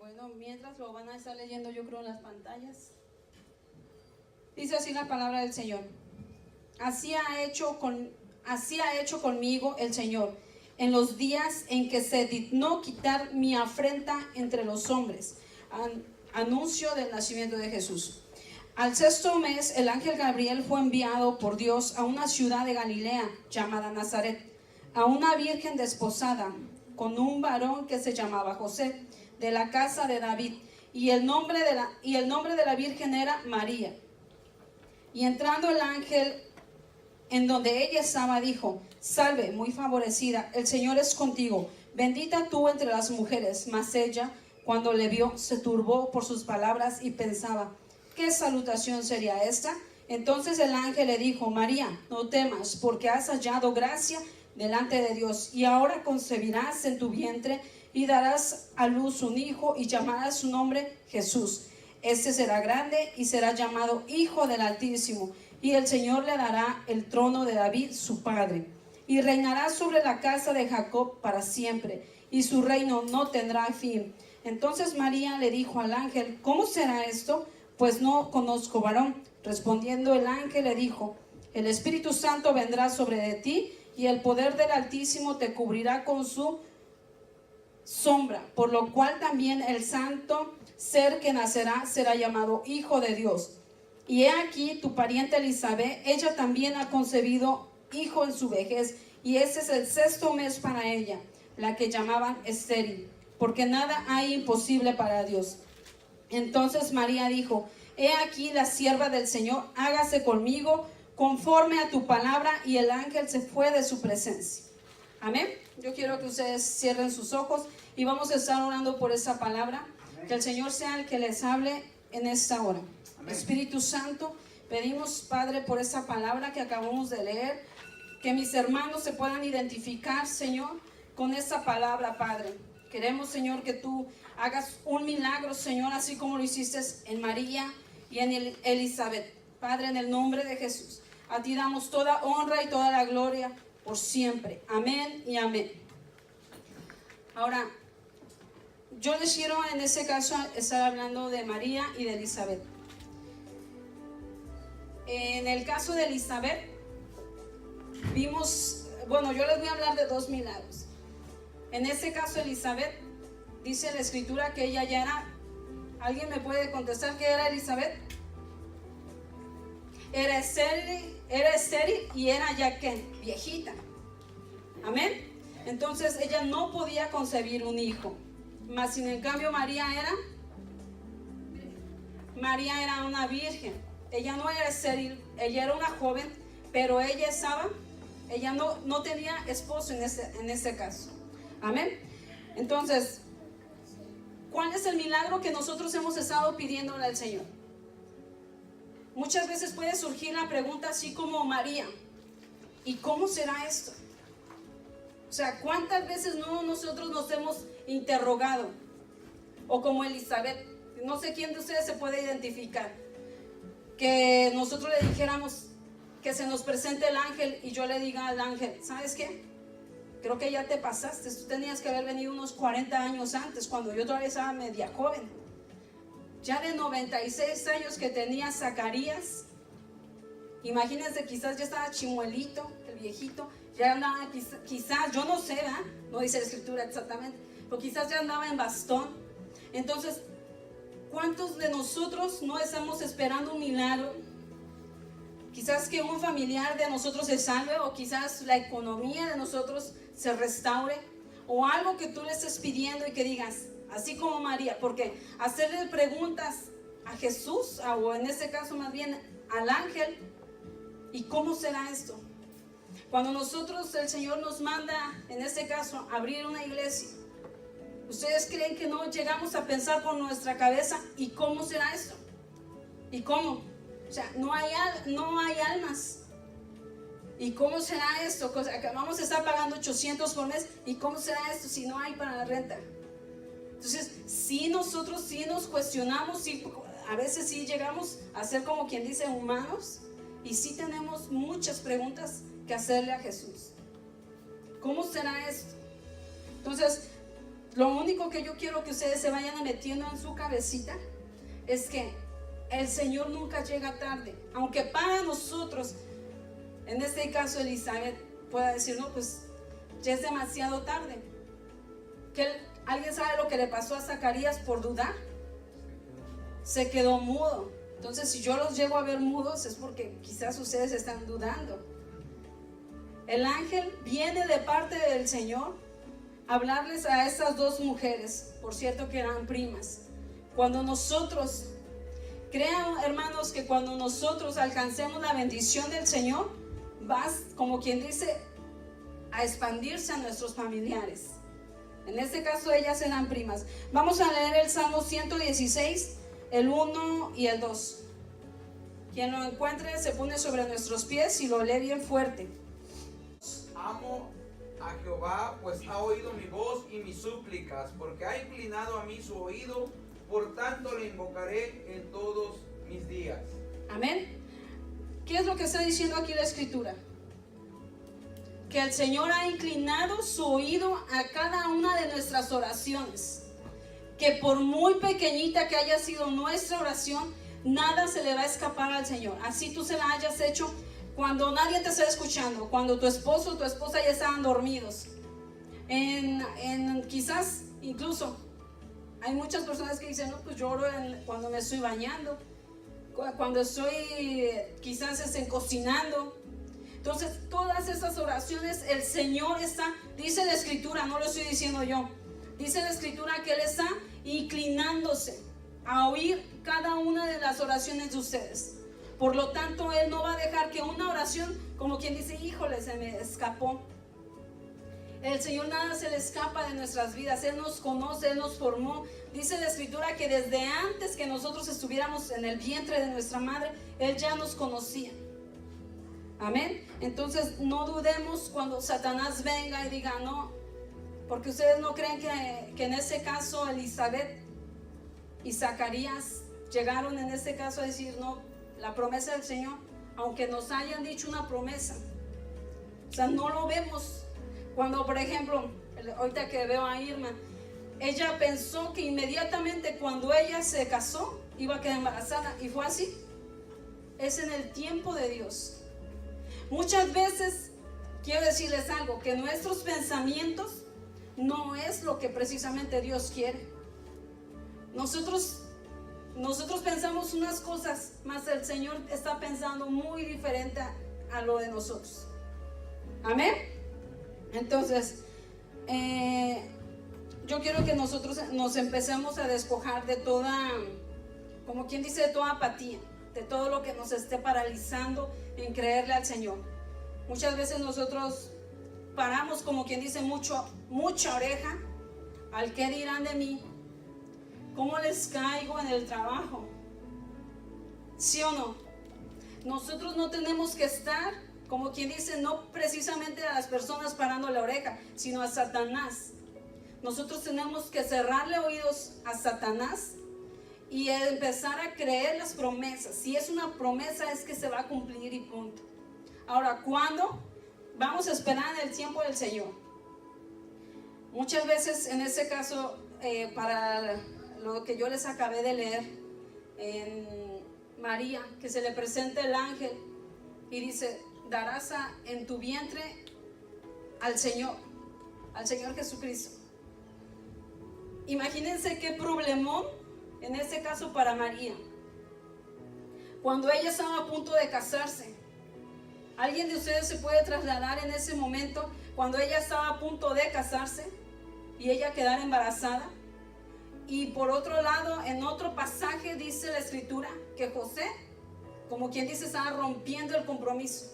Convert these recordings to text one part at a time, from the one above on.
Bueno, mientras lo van a estar leyendo, yo creo, en las pantallas. Dice así la palabra del Señor. Así ha hecho conmigo el Señor en los días en que se dignó quitar mi afrenta entre los hombres. Anuncio del nacimiento de Jesús. Al sexto mes, el ángel Gabriel fue enviado por Dios a una ciudad de Galilea llamada Nazaret, a una virgen desposada con un varón que se llamaba José, de la casa de David, y el nombre de la virgen era María. Y entrando el ángel en donde ella estaba, dijo: Salve, muy favorecida, el Señor es contigo, bendita tú entre las mujeres. Mas ella, cuando le vio, se turbó por sus palabras y pensaba: ¿qué salutación sería esta? Entonces el ángel le dijo: María, no temas, porque has hallado gracia delante de Dios, y ahora concebirás en tu vientre y darás a luz un hijo, y llamarás su nombre Jesús. Este será grande y será llamado Hijo del Altísimo, y el Señor le dará el trono de David su padre, y reinará sobre la casa de Jacob para siempre, y su reino no tendrá fin. Entonces María le dijo al ángel: ¿cómo será esto? Pues no conozco varón. Respondiendo el ángel le dijo: el Espíritu Santo vendrá sobre de ti, y el poder del Altísimo te cubrirá con su sombra, por lo cual también el santo ser que nacerá será llamado Hijo de Dios. Y he aquí tu pariente Elizabeth, ella también ha concebido hijo en su vejez, y ese es el sexto mes para ella, la que llamaban estéril, porque nada hay imposible para Dios. Entonces María dijo: he aquí la sierva del Señor, hágase conmigo conforme a tu palabra. Y el ángel se fue de su presencia. Amén. Yo quiero que ustedes cierren sus ojos y vamos a estar orando por esa palabra. Amén. Que el Señor sea el que les hable en esta hora. Amén. Espíritu Santo, pedimos, Padre, por esa palabra que acabamos de leer, que mis hermanos se puedan identificar, Señor, con esa palabra, Padre. Queremos, Señor, que tú hagas un milagro, Señor, así como lo hiciste en María y en Elizabeth. Padre, en el nombre de Jesús, a ti damos toda honra y toda la gloria por siempre. Amén y amén. Ahora, yo les quiero en ese caso estar hablando de María y de Elizabeth. En el caso de Elizabeth, vimos, bueno, yo les voy a hablar de dos milagros. En este caso, Elizabeth, dice la escritura que ella ya era, ¿alguien me puede contestar qué era Elizabeth? Era estéril y era ya que viejita. Amén. Entonces ella no podía concebir un hijo. Mas sin en cambio María era una virgen. Ella no era estéril, ella era una joven, pero ella no tenía esposo en este caso. Amén. Entonces, ¿cuál es el milagro que nosotros hemos estado pidiéndole al Señor? Muchas veces puede surgir la pregunta así como María: ¿y cómo será esto? O sea, ¿cuántas veces nosotros nos hemos interrogado? O como Elizabeth, no sé quién de ustedes se puede identificar, que nosotros le dijéramos que se nos presente el ángel y yo le diga al ángel: ¿sabes qué? Creo que ya te pasaste, tú tenías que haber venido unos 40 años antes, cuando yo todavía estaba media joven. Ya de 96 años que tenía Zacarías, imagínense, quizás ya estaba chimuelito, el viejito, ya andaba quizás, yo no sé, ¿verdad? No dice la escritura exactamente, pero quizás ya andaba en bastón. Entonces, ¿cuántos de nosotros no estamos esperando un milagro? Quizás que un familiar de nosotros se salve, o quizás la economía de nosotros se restaure, o algo que tú le estés pidiendo y que digas, así como María, porque hacerle preguntas a Jesús, o en este caso más bien al ángel: ¿y cómo será esto? Cuando nosotros, el Señor nos manda, en este caso, abrir una iglesia, ¿ustedes creen que no llegamos a pensar por nuestra cabeza: ¿y cómo será esto? ¿Y cómo? O sea, no hay almas. ¿Y cómo será esto? O sea, que vamos a estar pagando 800 por mes. ¿Y cómo será esto si no hay para la renta? Entonces, sí, nosotros sí nos cuestionamos, sí, a veces sí llegamos a ser, como quien dice, humanos, y sí tenemos muchas preguntas que hacerle a Jesús. ¿Cómo será esto? Entonces, lo único que yo quiero que ustedes se vayan metiendo en su cabecita es que el Señor nunca llega tarde. Aunque para nosotros, en este caso Elizabeth pueda decir, no, pues ya es demasiado tarde. ¿Alguien sabe lo que le pasó a Zacarías por dudar? Se quedó mudo. Entonces, si yo los llevo a ver mudos, es porque quizás ustedes están dudando. El ángel viene de parte del Señor a hablarles a estas dos mujeres, por cierto que eran primas. Cuando nosotros, crean, hermanos, que cuando nosotros alcancemos la bendición del Señor, vas, como quien dice, a expandirse a nuestros familiares. En este caso ellas eran primas. Vamos a leer el Salmo 116, el 1 y el 2. Quien lo encuentre se pone sobre nuestros pies y lo lee bien fuerte. Amo a Jehová, pues ha oído mi voz y mis súplicas, porque ha inclinado a mí su oído, por tanto le invocaré en todos mis días. Amén. ¿Qué es lo que está diciendo aquí la Escritura? Que el Señor ha inclinado su oído a cada una de nuestras oraciones. Que por muy pequeñita que haya sido nuestra oración, nada se le va a escapar al Señor. Así tú se la hayas hecho cuando nadie te está escuchando, cuando tu esposo o tu esposa ya estaban dormidos. Quizás incluso hay muchas personas que dicen, no, pues yo oro cuando me estoy bañando, cuando estoy quizás cocinando. Entonces todas esas oraciones el Señor está, dice la Escritura, no lo estoy diciendo yo, dice la Escritura que Él está inclinándose a oír cada una de las oraciones de ustedes. Por lo tanto, Él no va a dejar que una oración, como quien dice, híjole, se me escapó. El Señor nada se le escapa de nuestras vidas. Él nos conoce, Él nos formó. Dice la Escritura que desde antes que nosotros estuviéramos en el vientre de nuestra madre, Él ya nos conocía. Amén. Entonces no dudemos cuando Satanás venga y diga no, porque ustedes no creen que en ese caso Elizabeth y Zacarías llegaron en este caso a decir no, la promesa del Señor, aunque nos hayan dicho una promesa, o sea, no lo vemos. Cuando por ejemplo, ahorita que veo a Irma, ella pensó que inmediatamente cuando ella se casó iba a quedar embarazada, y fue así. Es en el tiempo de Dios. Muchas veces quiero decirles algo, que nuestros pensamientos no es lo que precisamente Dios quiere. Nosotros pensamos unas cosas, mas el Señor está pensando muy diferente a lo de nosotros. Amén. Entonces yo quiero que nosotros nos empecemos a despojar de toda, como quien dice, de toda apatía, de todo lo que nos esté paralizando en creerle al Señor. Muchas veces nosotros paramos, como quien dice, mucha oreja al qué dirán de mí, cómo les caigo en el trabajo, ¿sí o no? Nosotros no tenemos que estar, como quien dice, no precisamente a las personas parando la oreja, sino a Satanás. Nosotros tenemos que cerrarle oídos a Satanás y empezar a creer las promesas. Si es una promesa, es que se va a cumplir y punto. Ahora, ¿cuándo? Vamos a esperar en el tiempo del Señor. Muchas veces, en este caso, para lo que yo les acabé de leer, en María, que se le presenta el ángel y dice, darás en tu vientre al Señor Jesucristo. Imagínense qué problemón en este caso para María, cuando ella estaba a punto de casarse. ¿Alguien de ustedes se puede trasladar en ese momento cuando ella estaba a punto de casarse y ella quedar embarazada? Y por otro lado, en otro pasaje dice la Escritura que José, como quien dice, estaba rompiendo el compromiso.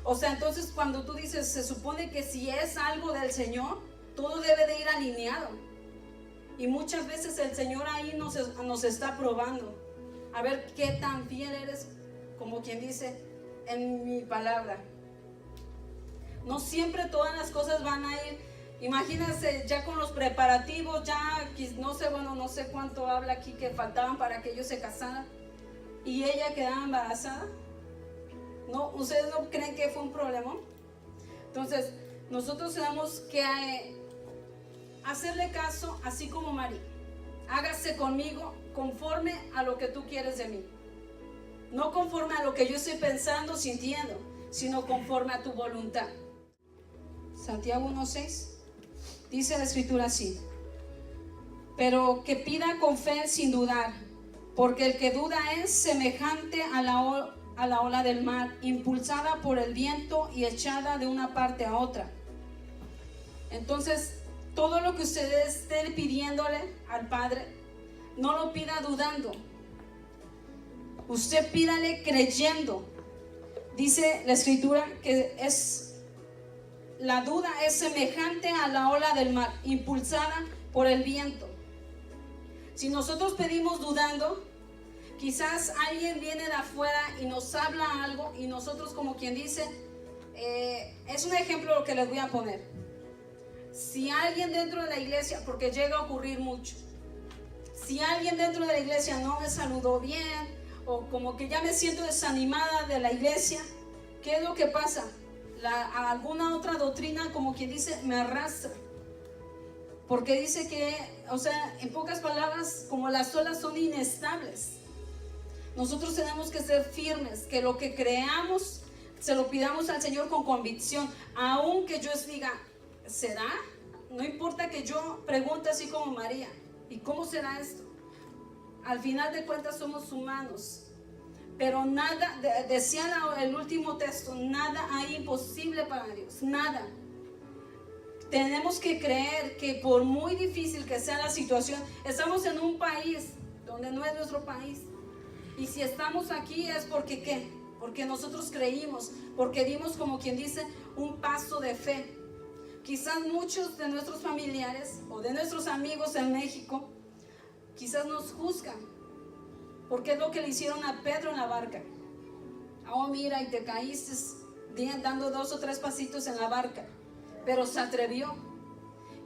O sea, entonces cuando tú dices, se supone que si es algo del Señor, todo debe de ir alineado. Y muchas veces el Señor ahí nos está probando, a ver qué tan fiel eres, como quien dice, en mi palabra. No siempre todas las cosas van a ir. Imagínense ya con los preparativos, ya no sé cuánto habla aquí que faltaban para que ellos se casaran y ella quedaba embarazada. ¿No? ¿Ustedes no creen que fue un problema? Entonces nosotros tenemos que hacerle caso, así como María. Hágase conmigo conforme a lo que tú quieres de mí. No conforme a lo que yo estoy pensando, sintiendo, sino conforme a tu voluntad. Santiago 1:6 dice la escritura así: pero que pida con fe sin dudar, porque el que duda es semejante a la ola del mar, impulsada por el viento y echada de una parte a otra. Entonces, todo lo que usted esté pidiéndole al Padre, no lo pida dudando. Usted pídale creyendo. Dice la escritura que la duda es semejante a la ola del mar, impulsada por el viento. Si nosotros pedimos dudando, quizás alguien viene de afuera y nos habla algo y nosotros, como quien dice, es un ejemplo lo que les voy a poner. Si alguien dentro de la iglesia, porque llega a ocurrir mucho, si alguien dentro de la iglesia no me saludó bien, o como que ya me siento desanimada de la iglesia, ¿qué es lo que pasa? Alguna otra doctrina, como quien dice, me arrastra. Porque dice que, o sea, en pocas palabras, como las olas son inestables, nosotros tenemos que ser firmes, que lo que creamos se lo pidamos al Señor con convicción. Aunque yo diga, ¿será? No importa que yo pregunte así como María, ¿y cómo será esto? Al final de cuentas somos humanos, pero nada, decía el último texto, nada hay imposible para Dios, nada. Tenemos que creer que por muy difícil que sea la situación, estamos en un país donde no es nuestro país, y si estamos aquí es porque ¿qué? Porque nosotros creímos, porque dimos, como quien dice, un paso de fe. Quizás muchos de nuestros familiares o de nuestros amigos en México quizás nos juzgan, porque es lo que le hicieron a Pedro en la barca. Oh, mira, y te caíste dando 2 o 3 pasitos en la barca, pero se atrevió.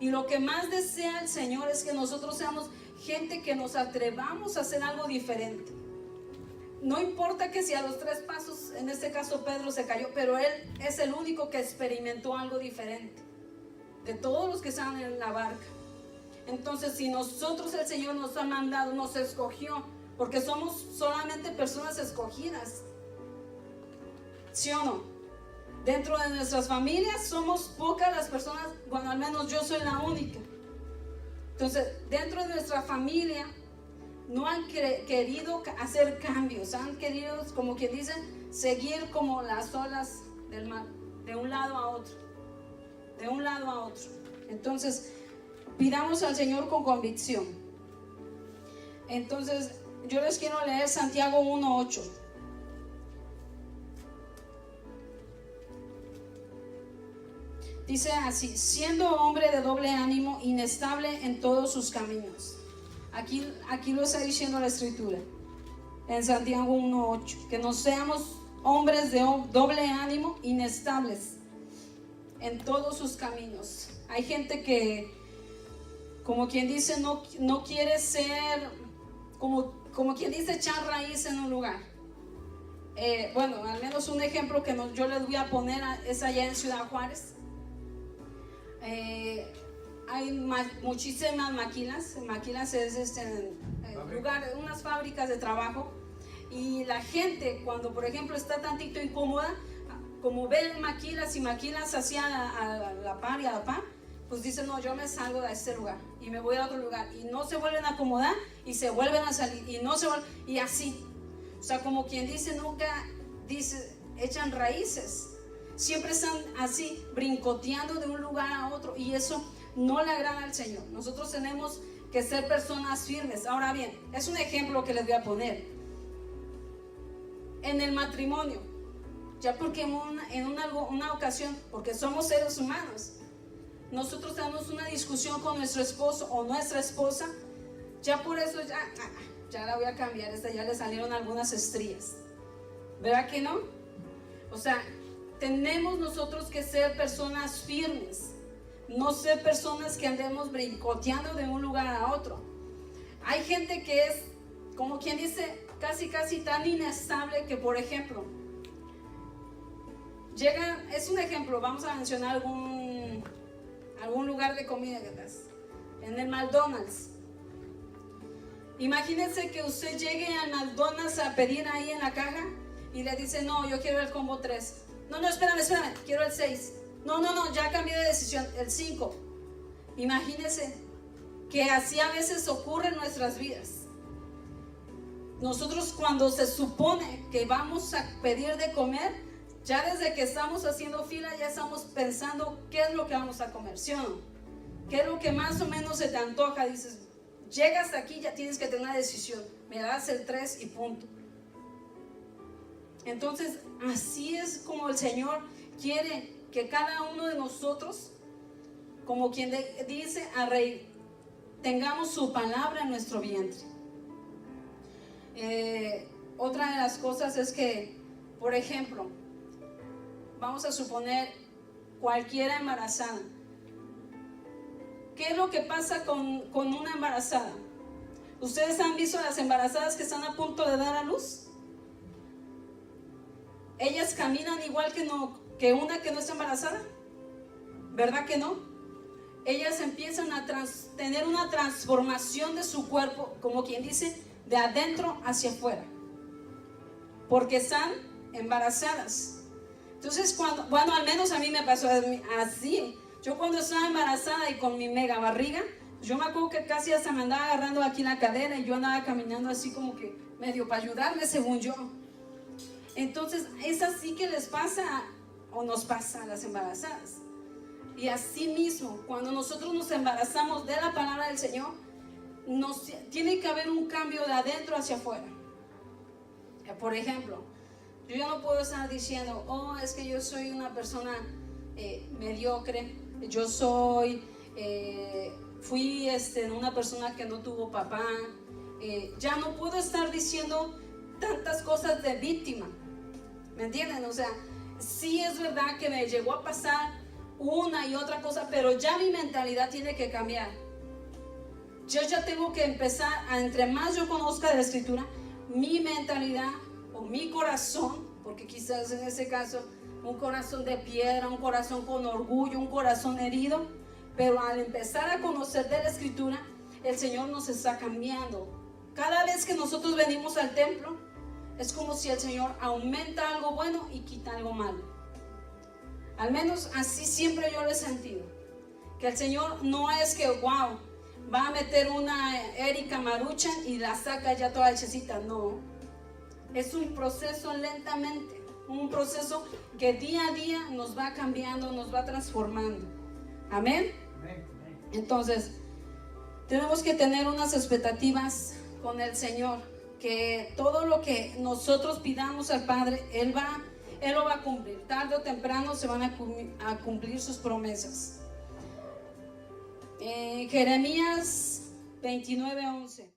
Y lo que más desea el Señor es que nosotros seamos gente que nos atrevamos a hacer algo diferente. No importa que si a los 3 pasos, en este caso Pedro se cayó, pero él es el único que experimentó algo diferente de todos los que estaban en la barca. Entonces, si nosotros, el Señor nos ha mandado, nos escogió, porque somos solamente personas escogidas, ¿sí o no? Dentro de nuestras familias somos pocas las personas, bueno, al menos yo soy la única. Entonces, dentro de nuestra familia no han querido hacer cambios, han querido, como quien dice, seguir como las olas del mar, de un lado a otro, de un lado a otro. Entonces, pidamos al Señor con convicción. Entonces, yo les quiero leer Santiago 1:8. Dice así: siendo hombre de doble ánimo, inestable en todos sus caminos. Aquí lo está diciendo la escritura en Santiago 1:8, que no seamos hombres de doble ánimo, inestables en todos sus caminos. Hay gente que, como quien dice, no quiere ser, como quien dice, echar raíz en un lugar. Bueno, al menos un ejemplo que yo les voy a poner es allá en Ciudad Juárez. Hay muchísimas maquilas. Maquilas es lugar, unas fábricas de trabajo, y la gente, cuando por ejemplo está tantito incómoda, como ven maquilas y maquilas hacia a la par y a la par, pues dicen, no, yo me salgo de este lugar y me voy a otro lugar, y no se vuelven a acomodar y se vuelven a salir y no se vuelven, y así. O sea, como quien dice, nunca echan raíces, siempre están así, brincoteando de un lugar a otro, y eso no le agrada al Señor. Nosotros tenemos que ser personas firmes. Ahora bien, es un ejemplo que les voy a poner. En el matrimonio, ya porque en una ocasión, porque somos seres humanos, nosotros tenemos una discusión con nuestro esposo o nuestra esposa, ya por eso ya la voy a cambiar, ya le salieron algunas estrías, ¿verdad que no? O sea, tenemos nosotros que ser personas firmes, no ser personas que andemos brincoteando de un lugar a otro. Hay gente que es, como quien dice, casi tan inestable que, por ejemplo, es un ejemplo, vamos a mencionar algún lugar de comida, en el McDonald's. Imagínense que usted llegue al McDonald's a pedir ahí en la caja y le dice, no, yo quiero el combo 3. No, espérame, quiero el 6. No, ya cambié de decisión, el 5. Imagínense que así a veces ocurre en nuestras vidas. Nosotros cuando se supone que vamos a pedir de comer, ya desde que estamos haciendo fila ya estamos pensando qué es lo que vamos a comer, ¿sí o no? ¿Qué es lo que más o menos se te antoja? Dices, llegas aquí, ya tienes que tener una decisión, me das el 3 y punto. Entonces, así es como el Señor quiere que cada uno de nosotros, como quien dice a reír, tengamos su palabra en nuestro vientre. Otra de las cosas es que, por ejemplo, vamos a suponer cualquiera embarazada. ¿Qué es lo que pasa con una embarazada? ¿Ustedes han visto a las embarazadas que están a punto de dar a luz? Ellas caminan igual que una que no está embarazada, ¿verdad que no? Ellas empiezan a tener una transformación de su cuerpo, como quien dice, de adentro hacia afuera, porque están embarazadas. Entonces, al menos a mí me pasó así. Yo cuando estaba embarazada y con mi mega barriga, yo me acuerdo que casi hasta me andaba agarrando aquí la cadera y yo andaba caminando así como que medio para ayudarme según yo. Entonces, es así que les pasa o nos pasa a las embarazadas. Y así mismo, cuando nosotros nos embarazamos de la palabra del Señor, tiene que haber un cambio de adentro hacia afuera. Por ejemplo, yo ya no puedo estar diciendo, oh, es que yo soy una persona mediocre, yo fui una persona que no tuvo papá. Ya no puedo estar diciendo tantas cosas de víctima, ¿me entienden? O sea, sí es verdad que me llegó a pasar una y otra cosa, pero ya mi mentalidad tiene que cambiar. Yo ya tengo que empezar entre más yo conozca de la Escritura, mi mentalidad o mi corazón, porque quizás en ese caso un corazón de piedra, un corazón con orgullo, un corazón herido, pero al empezar a conocer de la Escritura, el Señor nos está cambiando. Cada vez que nosotros venimos al templo, es como si el Señor aumenta algo bueno y quita algo malo. Al menos así siempre yo lo he sentido, que el Señor no es que wow, va a meter una Erika Maruchan y la saca ya toda hechecita. No, es un proceso lentamente, un proceso que día a día nos va cambiando, nos va transformando. Amén. Entonces tenemos que tener unas expectativas con el Señor, que todo lo que nosotros pidamos al Padre, Él lo va a cumplir. Tarde o temprano se van a cumplir sus promesas. Jeremías 29:11.